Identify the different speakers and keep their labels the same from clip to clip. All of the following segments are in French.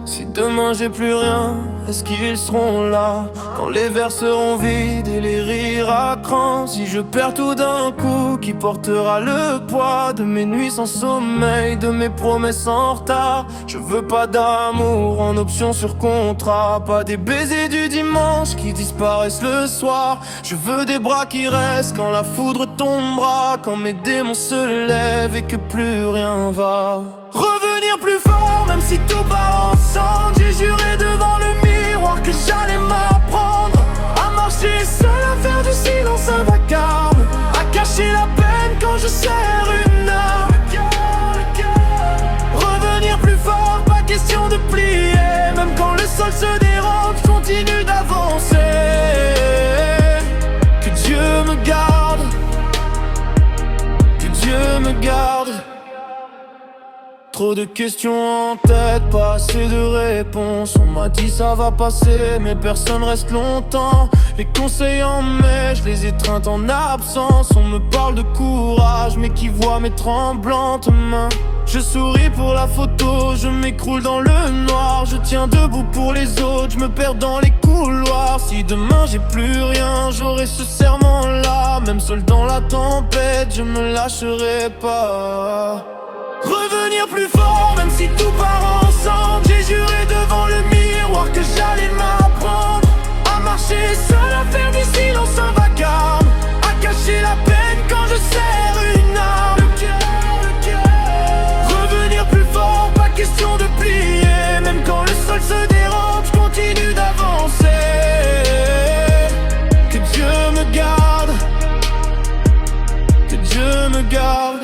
Speaker 1: Si demain j'ai plus rien, est-ce qu'ils seront là quand les verres seront vides et les rires à cran? Si je perds tout d'un coup, qui portera le poids de mes nuits sans sommeil, de mes promesses en retard? Je veux pas d'amour en option sur contrat, pas des baisers du dimanche qui disparaissent le soir. Je veux des bras qui restent quand la foudre tombera, quand mes démons se lèvent et que plus rien va. Revenir plus fort même si tout part ensemble. J'ai juré devant le miroir que j'allais m'apprendre à marcher seul, à faire du silence un vacarme, à cacher la peine quand je serre une arme. Revenir plus fort, pas question de plier, même quand le sol se dérobe, je continue d'avancer. Que Dieu me garde, que Dieu me garde. Trop de questions en tête, pas assez de réponses. On m'a dit ça va passer, mais personne reste longtemps. Les conseils en mai, je les étreinte en absence. On me parle de courage, mais qui voit mes tremblantes mains? Je souris pour la photo, je m'écroule dans le noir. Je tiens debout pour les autres, je me perds dans les couloirs. Si demain j'ai plus rien, j'aurai ce serment-là. Même seul dans la tempête, je me lâcherai pas. Revenir plus fort même si tout part ensemble. J'ai juré devant le miroir que j'allais m'apprendre à marcher seul, à faire du silence un vacarme, à cacher la peine quand je serre une arme. Revenir plus fort, pas question de plier, même quand le sol se dérobe, je continue d'avancer. Que Dieu me garde, que Dieu me garde.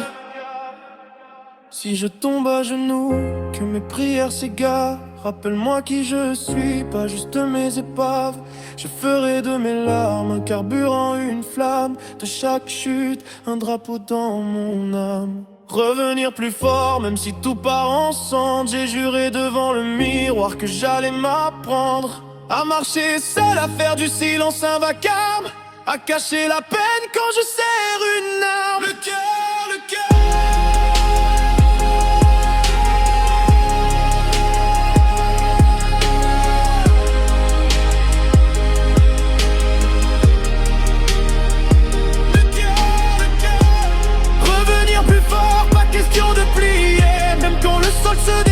Speaker 1: Si je tombe à genoux, que mes prières s'égarent, rappelle-moi qui je suis, pas juste mes épaves. Je ferai de mes larmes un carburant, une flamme, de chaque chute, un drapeau dans mon âme. Revenir plus fort, même si tout part ensemble. J'ai juré devant le miroir que j'allais m'apprendre à marcher seul, à faire du silence un vacarme, à cacher la peine quand je serre une arme. Le cœur, le cœur. Question de plier, même quand le sol se